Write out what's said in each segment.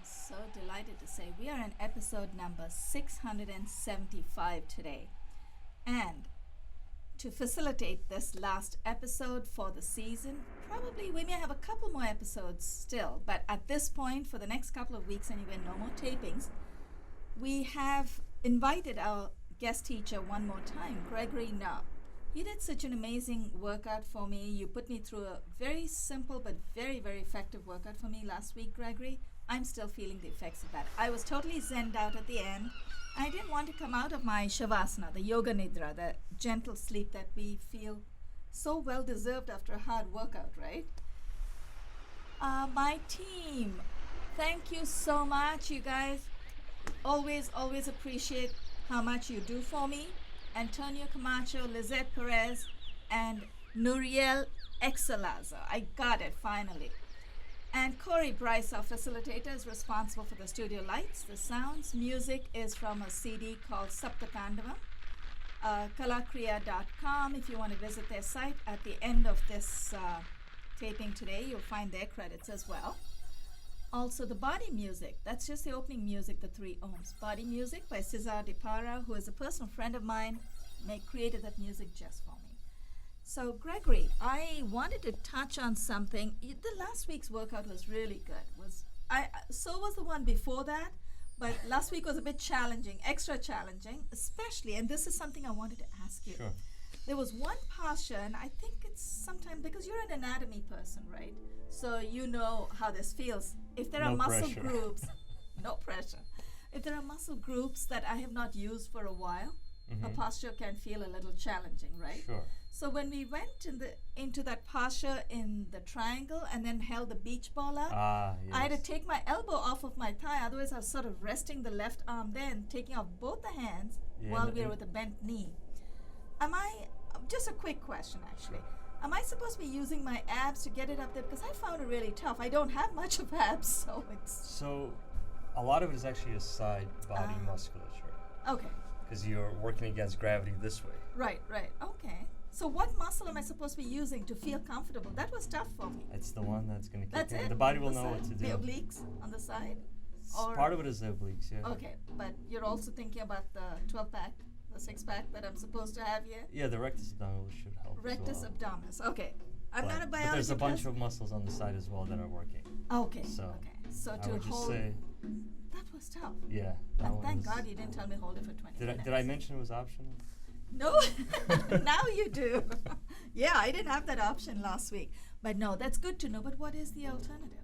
So delighted to say we are in episode number 675 today. And to facilitate this last episode for the season, probably we may have a couple more episodes still, but at this point, for the next couple of weeks anyway, no more tapings, we have invited our guest teacher one more time, Gregory Knopp. You did such an amazing workout for me. You put me through a very simple but very, very effective workout for me last week, Gregory. I'm still feeling the effects of that. I was totally zenned out at the end. I didn't want to come out of my Shavasana, the Yoga Nidra, the gentle sleep that we feel so well deserved after a hard workout, right? My team, thank you so much, you guys. Always appreciate how much you do for me. Antonio Camacho, Lizette Perez, and Nuriel Exalaza. I got it finally. And Corey Bryce, our facilitator, is responsible for the studio lights, the sounds. Music is from a CD called Saptakandavam. Kalakriya.com, if you want to visit their site. At the end of this taping today, you'll find their credits as well. Also, the body music, that's just the opening music, the 3 ohms. Body music by Cesar De Para, who is a personal friend of mine, created that music just for me. So, Gregory, I wanted to touch on something. The last week's workout was really good. So was the one before that, but last week was a bit challenging, extra challenging, especially, and this is something I wanted to ask you. Sure. There was one posture, and I think it's sometimes, because you're an anatomy person, right? So you know how this feels. If there are muscle groups, no pressure. If there are muscle groups that I have not used for a while, a posture can feel a little challenging, right? Sure. So when we went into that posture in the triangle and then held the beach ball up, Yes. I had to take my elbow off of my thigh. Otherwise, I was sort of resting the left arm there and taking off both the hands while we were with a bent knee. Just a quick question actually. Am I supposed to be using my abs to get it up there? Because I found it really tough. I don't have much of abs, so it's... So, a lot of it is actually a side body musculature. Okay. Because you're working against gravity this way. Right. Okay. So what muscle am I supposed to be using to feel comfortable? That was tough for me. It's the one that's going to kick That's in. it? The body will The know what side? to do. The obliques on the side? Or Part of it is the obliques, yeah. okay, but you're also thinking about the 12-pack, the 6-pack that I'm supposed to have here? Yeah, the rectus abdominis should help Rectus as well. abdominis. Okay. I'm not a biology But there's a bunch person. of muscles on the side as well that are working. Okay. So, So I to would just hold... say, That was tough. yeah. That And one thank is- God you didn't tell me hold it for 20 minutes. Did I mention it was optional? No, now you do. Yeah, I didn't have that option last week. But no, that's good to know. But what is the alternative?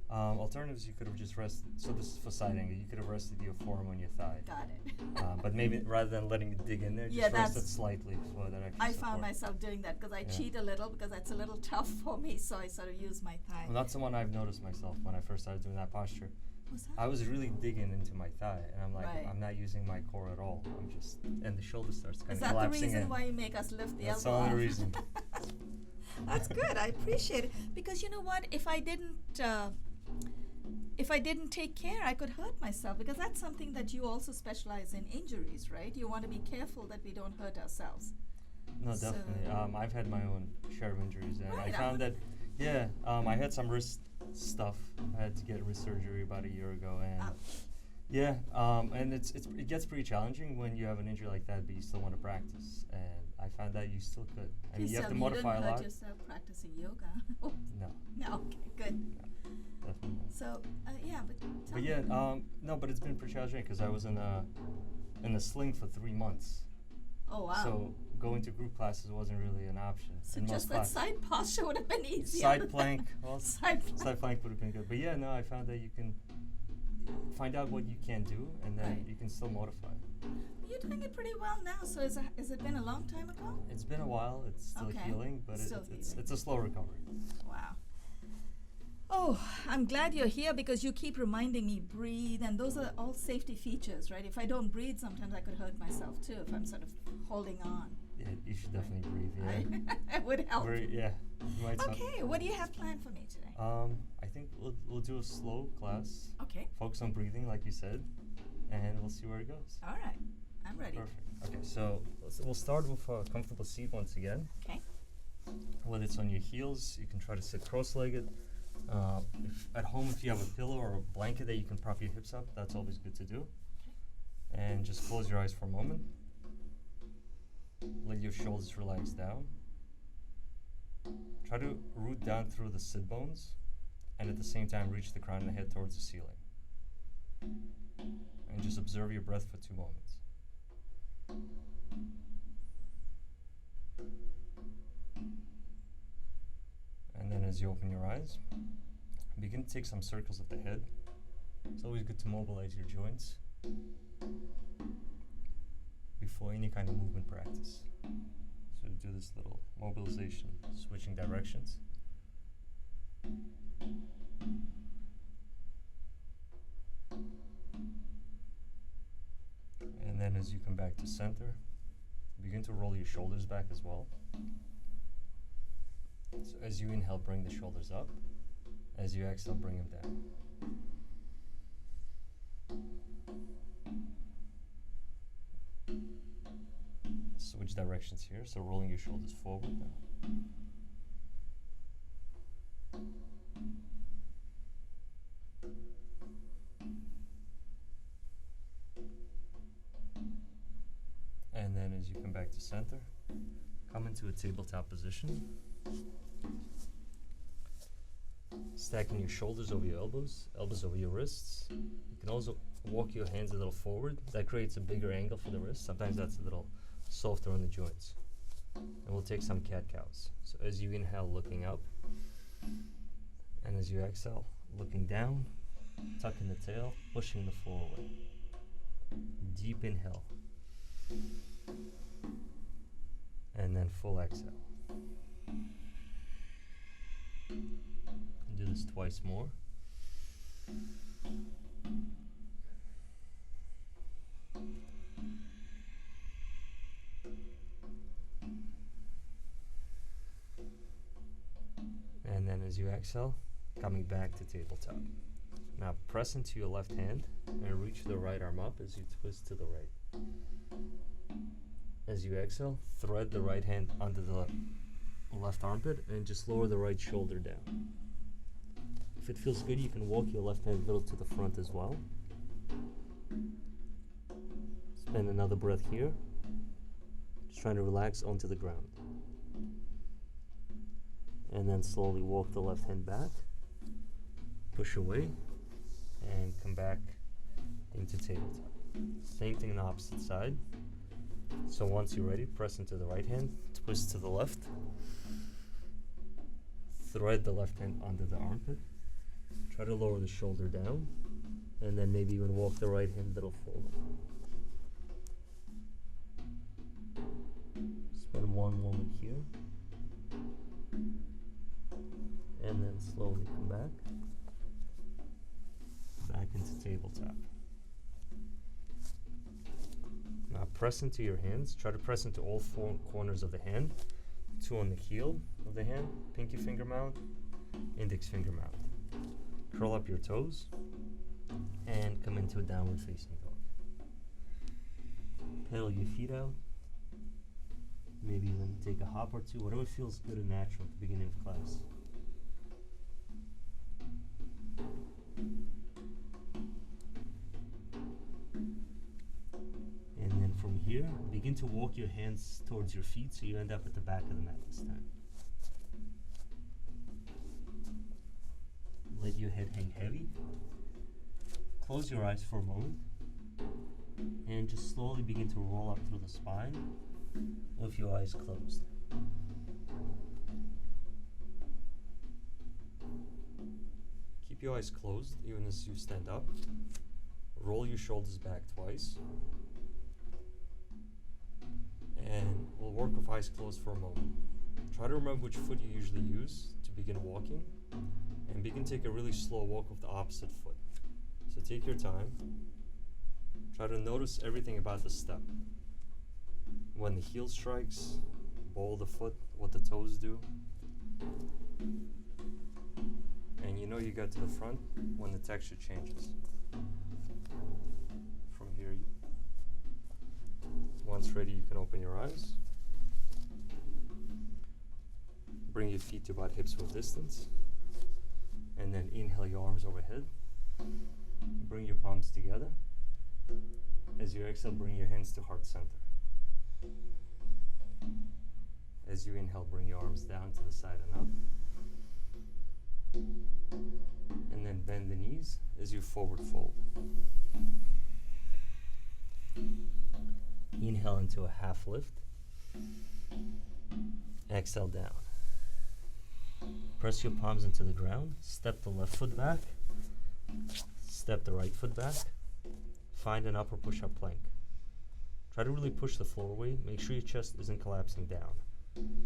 Alternatives, you could have just rested. So this is for side angle. You could have rested your forearm on your thigh. Got it. But maybe rather than letting it dig in there, Yeah, just rest it that's- slightly for that extra I support. found myself doing that because I Yeah. cheat a little because that's a little tough for me. So I sort of use my thigh. Well, that's the one I've noticed myself when I first started doing that posture. What's that? I was really digging into my thigh, and I'm like, Right. I'm not using my core at all. I'm just, and the shoulder starts kind Is of that the collapsing reason in. why you make us lift the That's the elbow only off? reason. That's good. I appreciate it because you know what? If I didn't take care, I could hurt myself because that's something that you also specialize in, injuries, right? You want to be careful that we don't hurt ourselves. No, So- definitely. I've had my own share of injuries, and Right I found that, I had some wrist stuff. I had to get wrist surgery about a year ago, and and it gets pretty challenging when you have an injury like that, but you still want to practice. And I found that you still could. I mean, Please you have tell to me you modify didn't a hurt lot. yourself practicing yoga. No, No, okay, good. definitely not. So, but tell But me. yeah, no, but it's been pretty challenging because I was in a sling for 3 months. Oh, wow. So going to group classes wasn't really an option. So in most just that classes. side posture would have been easier. Side plank. Well, Side plank. side plank would have been good. But yeah, no, I found that you can find out what you can do, and then Right. you can still modify. You're doing it pretty well now. So has it been a long time ago? It's been a while. It's still Okay. healing, but Still it's healing. a slow recovery. Wow. Oh, I'm glad you're here because you keep reminding me breathe, and those are all safety features, right? If I don't breathe, sometimes I could hurt myself too if I'm sort of holding on. Yeah, you should definitely breathe. Yeah. Right? It would help. You might sound- Okay, what do you have planned for me today? I think we'll do a slow class. Okay, Focus on breathing, like you said, and we'll see where it goes. all right, I'm ready. Perfect. Okay, so we'll start with a comfortable seat once again. Okay, Whether it's on your heels, you can try to sit cross-legged, If at home, if you have a pillow or a blanket that you can prop your hips up, that's always good to do. And just close your eyes for a moment. Let your shoulders relax down. Try to root down through the sit bones, and at the same time reach the crown of the head towards the ceiling. And just observe your breath for 2 moments. And then as you open your eyes, begin to take some circles of the head. It's always good to mobilize your joints before any kind of movement practice. So do this little mobilization, switching directions. And then as you come back to center, begin to roll your shoulders back as well. So as you inhale, bring the shoulders up. As you exhale, bring them down. Switch directions here, so rolling your shoulders forward now. And then as you come back to center, come into a tabletop position. Stacking your shoulders over your elbows, elbows over your wrists. You can also walk your hands a little forward. That creates a bigger angle for the wrist. Sometimes that's a little softer on the joints. And we'll take some cat-cows. So as you inhale, looking up. And as you exhale, looking down, tucking the tail, pushing the floor away. Deep inhale. And then full exhale. Do this twice more. And then as you exhale, coming back to tabletop. Now press into your left hand and reach the right arm up as you twist to the right. As you exhale, thread the right hand under the left armpit and just lower the right shoulder down. If it feels good, you can walk your left hand a little to the front as well. Spend another breath here. Just trying to relax onto the ground. And then slowly walk the left hand back. Push away and come back into tabletop. Same thing on the opposite side. So once you're ready, press into the right hand, twist to the left. Thread the left hand under the armpit. Try to lower the shoulder down, and then maybe even walk the right hand a little forward. Spend one moment here, and then slowly come back into tabletop. Now press into your hands. Try to press into all 4 corners of the hand. 2 on the heel of the hand, pinky finger mount, index finger mount. Curl up your toes and come into a downward facing dog. Pedal your feet out. Maybe even take a hop or 2, whatever feels good and natural at the beginning of class. And then from here, begin to walk your hands towards your feet so you end up at the back of the mat this time. Let your head hang heavy. Close your eyes for a moment. And just slowly begin to roll up through the spine with your eyes closed. Keep your eyes closed even as you stand up. Roll your shoulders back twice. And we'll work with eyes closed for a moment. Try to remember which foot you usually use to begin walking. And begin to take a really slow walk with the opposite foot. So take your time. Try to notice everything about the step. When the heel strikes, ball of the foot, what the toes do. And you know you got to the front when the texture changes. From here, once ready, you can open your eyes. Bring your feet to about hips width distance. And then inhale your arms overhead. Bring your palms together. As you exhale, bring your hands to heart center. As you inhale, bring your arms down to the side and up. And then bend the knees as you forward fold. Inhale into a half lift. Exhale down. Press your palms into the ground. Step the left foot back. Step the right foot back. Find an upper push-up plank. Try to really push the floor away. Make sure your chest isn't collapsing down.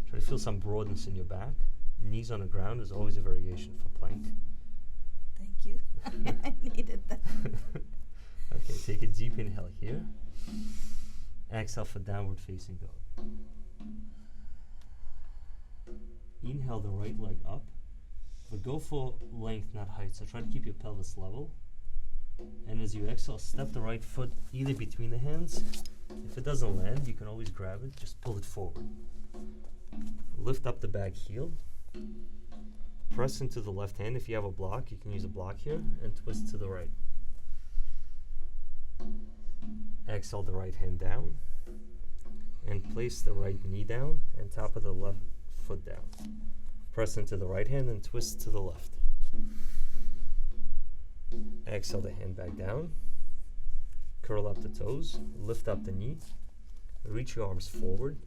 Try to feel some broadness in your back. Knees on the ground is always a variation for plank. Thank you. I needed that. Okay, take a deep inhale here. Exhale for downward facing dog. Inhale the right leg up, but go for length, not height. So try to keep your pelvis level. And as you exhale, step the right foot either between the hands. If it doesn't land, you can always grab it. Just pull it forward. Lift up the back heel. Press into the left hand. If you have a block, you can use a block here and twist to the right. Exhale the right hand down and place the right knee down and top of the left foot down. Press into the right hand and twist to the left. Exhale the hand back down. Curl up the toes, lift up the knee, reach your arms forward,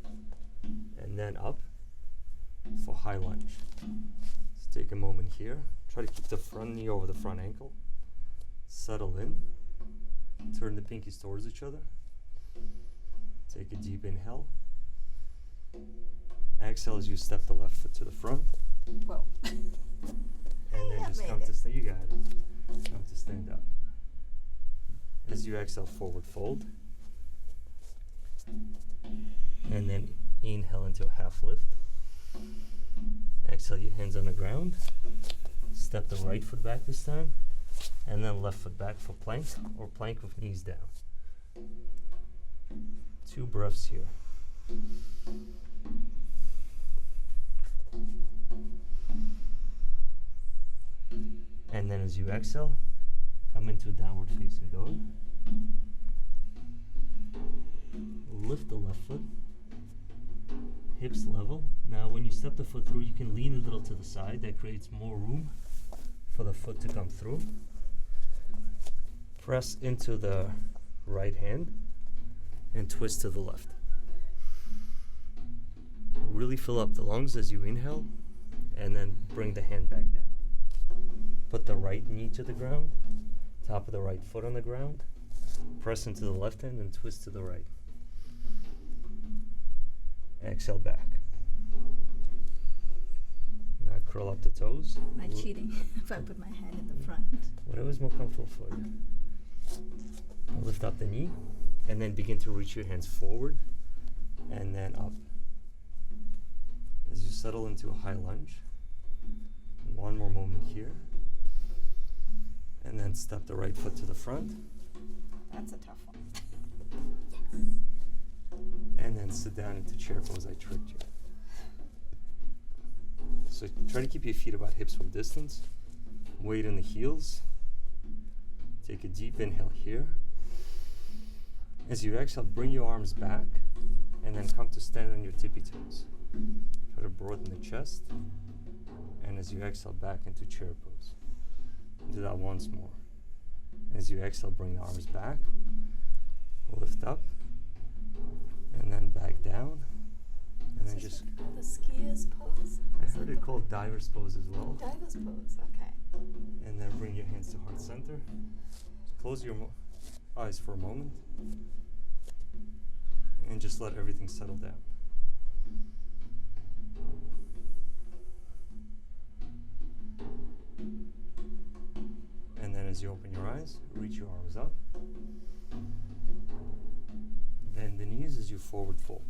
and then up for high lunge. So take a moment here. Try to keep the front knee over the front ankle. Settle in. Turn the pinkies towards each other. Take a deep inhale. Exhale as you step the left foot to the front. Whoa. And then just come to stand. You got it. Come to stand up. As you exhale, forward fold. And then inhale into a half lift. Exhale, your hands on the ground. Step the right foot back this time. And then left foot back for plank or plank with knees down. 2 breaths here. And then as you exhale, come into a downward facing dog. Lift the left foot. Hips level. Now when you step the foot through, you can lean a little to the side. That creates more room for the foot to come through. Press into the right hand and twist to the left. Really fill up the lungs as you inhale and then bring the hand back down. Put the right knee to the ground, top of the right foot on the ground. Press into the left hand and twist to the right. Exhale back. Now curl up the toes. Am I cheating if I put my hand in the front? Whatever is more comfortable for you. Lift up the knee and then begin to reach your hands forward and then up. As you settle into a high lunge, one more moment here. And then step the right foot to the front. That's a tough one. And then sit down into chair pose. I tricked you. So try to keep your feet about hips width distance. Weight in the heels. Take a deep inhale here. As you exhale, bring your arms back and then come to stand on your tippy toes. Try to broaden the chest. And as you exhale, back into chair pose. Do that once more. As you exhale, bring the arms back. Lift up. And then back down. And then just... The skier's pose? I heard it called diver's pose as well. Diver's pose, okay. And then bring your hands to heart center. Close your eyes for a moment. And just let everything settle down. And then as you open your eyes, reach your arms up. Bend the knees as you forward fold.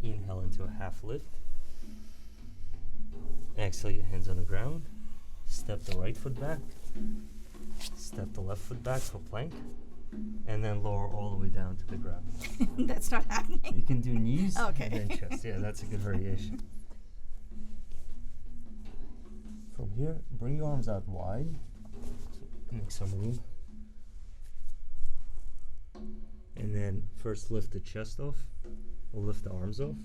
Inhale into a half lift. Exhale your hands on the ground. Step the right foot back. Step the left foot back for plank. And then lower all the way down to the ground. That's not happening. You can do knees Okay. and then chest. Yeah, that's a good variation. From here, bring your arms out wide. So make some room. And then first lift the chest off, or lift the arms off.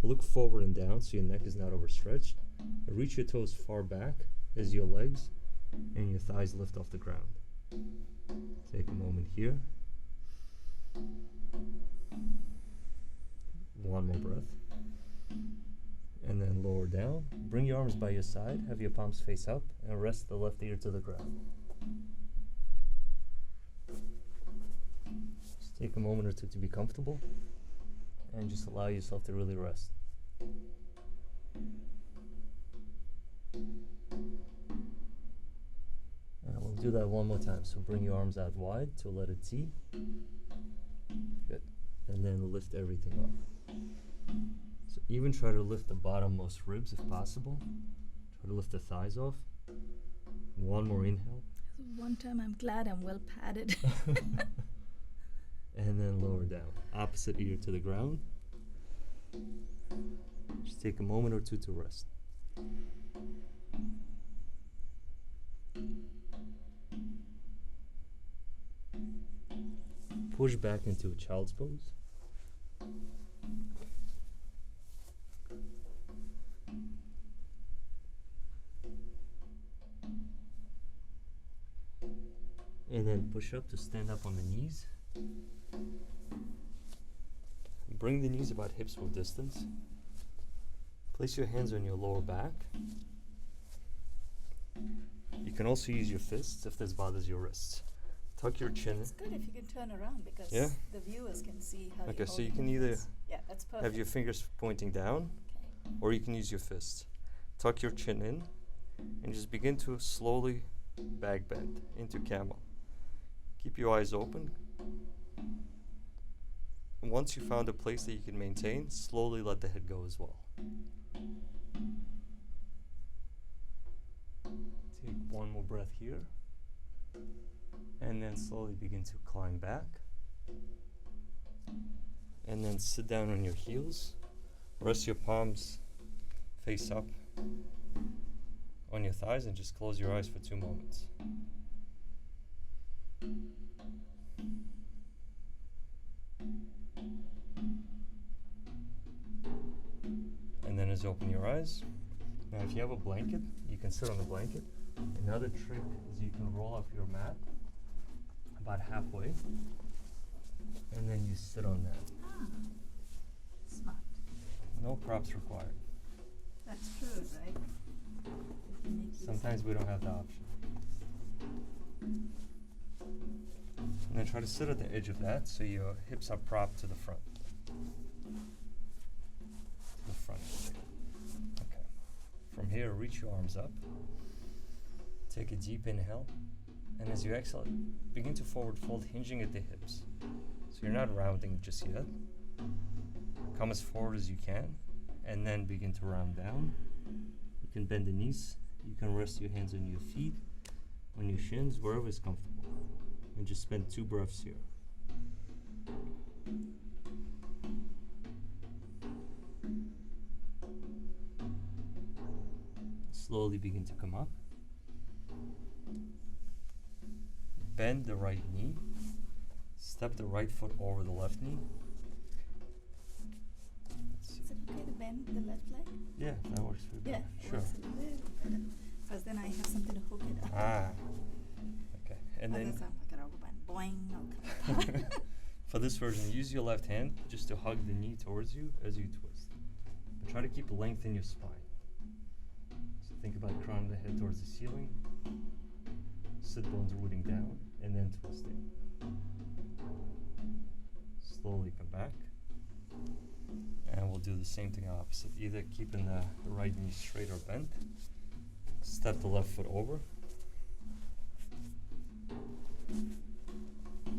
Look forward and down so your neck is not overstretched. And reach your toes far back as your legs and your thighs lift off the ground. Take a moment here. One more breath. And then lower down. Bring your arms by your side, have your palms face up, and rest the left ear to the ground. Just take a moment or two to be comfortable, and just allow yourself to really rest. And we'll do that one more time. So bring your arms out wide to a letter T. Good. And then lift everything up. So even try to lift the bottommost ribs if possible. Try to lift the thighs off. One more inhale. One time I'm glad I'm well padded. And then lower down. Opposite ear to the ground. Just take a moment or two to rest. Push back into a child's pose. And then push up to stand up on the knees. Bring the knees about hips width distance. Place your hands on your lower back. You can also use your fists if this bothers your wrists. Tuck your chin. It's good if you can turn around because the viewers can see how Okay, so you can either that's perfect. have your fingers pointing down, or you can use your fists. Tuck your chin in and just begin to slowly back bend into camel. Keep your eyes open. And once you found a place that you can maintain, slowly let the head go as well. Take one more breath here. And then slowly begin to climb back. And then sit down on your heels. Rest your palms face up on your thighs and just close your eyes for 2 moments. And then as you open your eyes, now if you have a blanket, you can sit on the blanket. Another trick is you can roll up your mat about halfway, and then you sit on that. Smart. No props required. That's true, right? Sometimes we don't have the option. And then try to sit at the edge of that so your hips are propped to the front. To the front. Okay. From here, reach your arms up. Take a deep inhale. And as you exhale, begin to forward fold, hinging at the hips. So you're not rounding just yet. Come as forward as you can, and then begin to round down. You can bend the knees. You can rest your hands on your feet, on your shins, wherever is comfortable. And just spend 2 breaths here. Slowly begin to come up. Bend the right knee. Step the right foot over the left knee. Is it okay to bend the left leg? Yeah, that works for you. Yeah, Sure. works a little better. Because then I have something to hook it up. Okay. And then Otherwise I'm like a rubber band. Boing, I'll come up. for this version, use your left hand just to hug the knee towards you as you twist. But try to keep length in your spine. So think about crowning the head towards the ceiling. Sit bones rooting down, and then twisting. Slowly come back. And we'll do the same thing opposite. Either keeping the right knee straight or bent. Step the left foot over.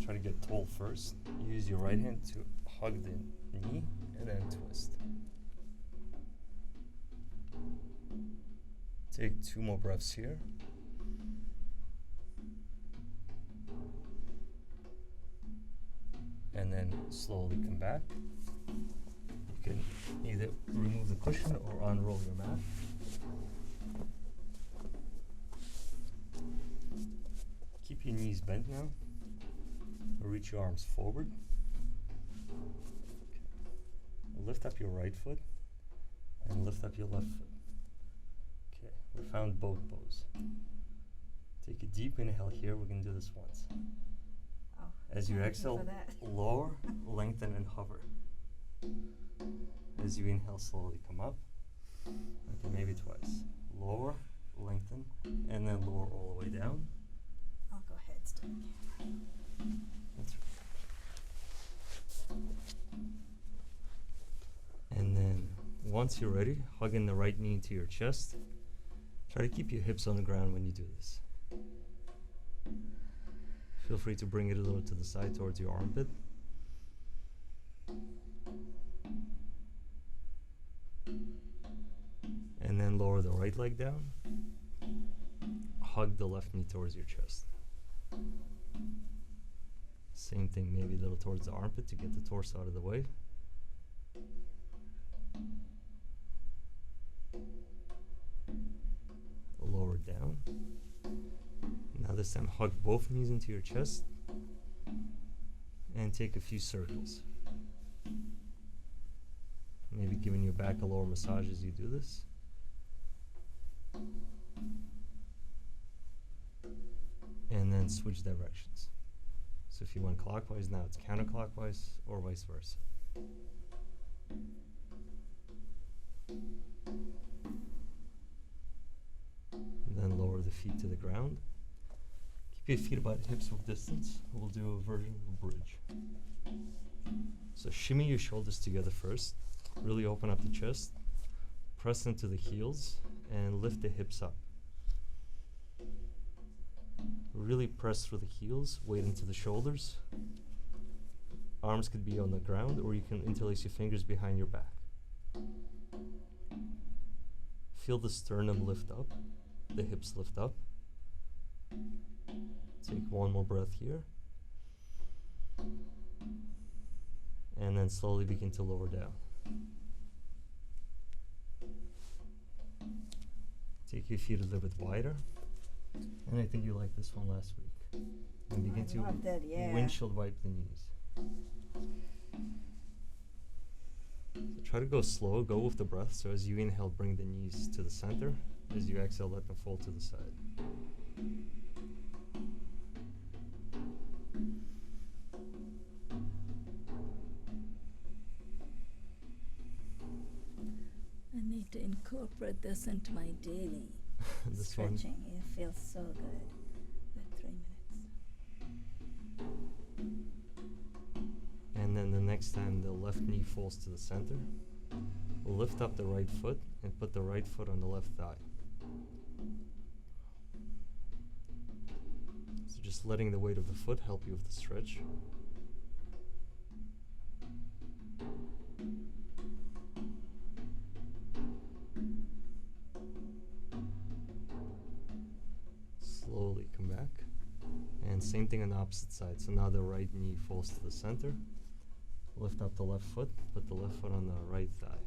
Try to get tall first. Use your right hand to hug the knee, and then twist. Take 2 more breaths here. And then slowly come back. You can either remove the cushion or unroll your mat. Keep your knees bent now. Reach your arms forward. Okay. Lift up your right foot and lift up your left foot. Okay, we found both pose. Take a deep inhale here. We're going to do this once. Oh, As you thank exhale, for that. lower, lengthen, and hover. As you inhale, slowly come up. Okay, maybe twice. Lower, lengthen, and then lower all the way down. I'll go ahead, Steve. That's right. And then once you're ready, hug in the right knee into your chest. Try to keep your hips on the ground when you do this. Feel free to bring it a little to the side towards your armpit. And then lower the right leg down. Hug the left knee towards your chest. Same thing, maybe a little towards the armpit to get the torso out of the way. Lower down. Now this time hug both knees into your chest and take a few circles. Maybe giving your back a lower massage as you do this. And then switch directions. So if you went clockwise, now it's counterclockwise or vice versa. And then lower the feet to the ground. Keep your feet about hips width distance. We'll do a version of a bridge. So shimmy your shoulders together first. Really open up the chest. Press into the heels and lift the hips up. Really press through the heels, weight into the shoulders. Arms could be on the ground, or you can interlace your fingers behind your back. Feel the sternum lift up, the hips lift up. Take one more breath here. And then slowly begin to lower down. Take your feet a little bit wider. And I think you liked this one last week. And begin to windshield wipe the knees. So try to go slow, go with the breath. So as you inhale, bring the knees to the center. As you exhale, let them fall to the side. I need to incorporate this into my daily This stretching. one. It feels so good. About 3 minutes. And then the next time the left knee falls to the center, lift up the right foot and put the right foot on the left thigh. So just letting the weight of the foot help you with the stretch. Slowly come back. And same thing on the opposite side. So now the right knee falls to the center. Lift up the left foot, put the left foot on the right thigh.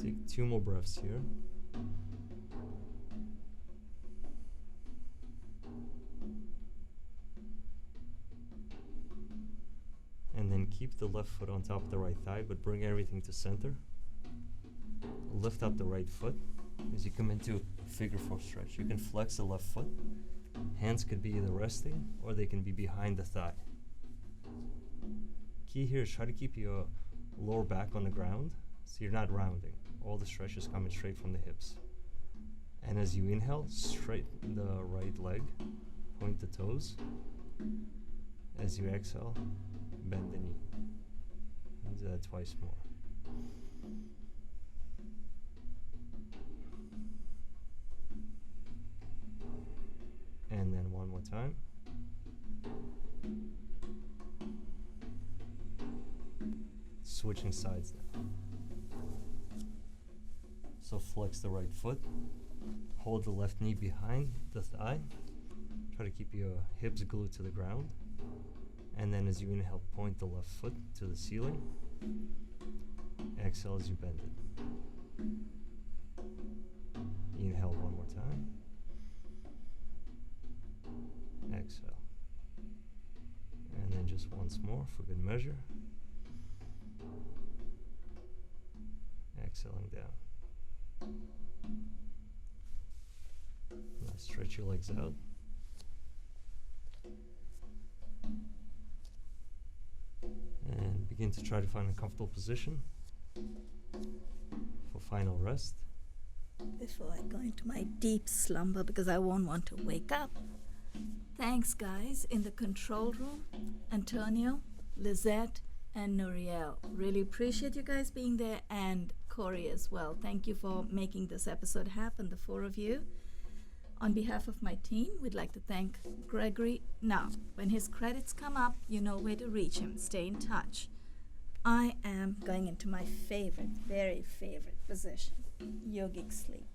Take 2 more breaths here. And then keep the left foot on top of the right thigh, but bring everything to center. Lift up the right foot as you come into figure 4 stretch. You can flex the left foot. Hands could be either resting or they can be behind the thigh. Key here is try to keep your lower back on the ground so you're not rounding. All the stretch is coming straight from the hips. And as you inhale, straighten the right leg, point the toes. As you exhale, bend the knee. And do that twice more. And then one more time. Switching sides now. So flex the right foot. Hold the left knee behind the thigh. Try to keep your hips glued to the ground. And then as you inhale, point the left foot to the ceiling. Exhale as you bend it. exhale. And then just once more for good measure. Exhaling down. Now stretch your legs out. And begin to try to find a comfortable position for final rest. Before I go into my deep slumber, because I won't want to wake up. Thanks, guys, in the control room, Antonio, Lizette, and Nuriel. Really appreciate you guys being there, and Corey as well. Thank you for making this episode happen, the four of you. On behalf of my team, we'd like to thank Gregory Knopp. When his credits come up, you know where to reach him. Stay in touch. I am going into my favorite, very favorite position, yogic sleep.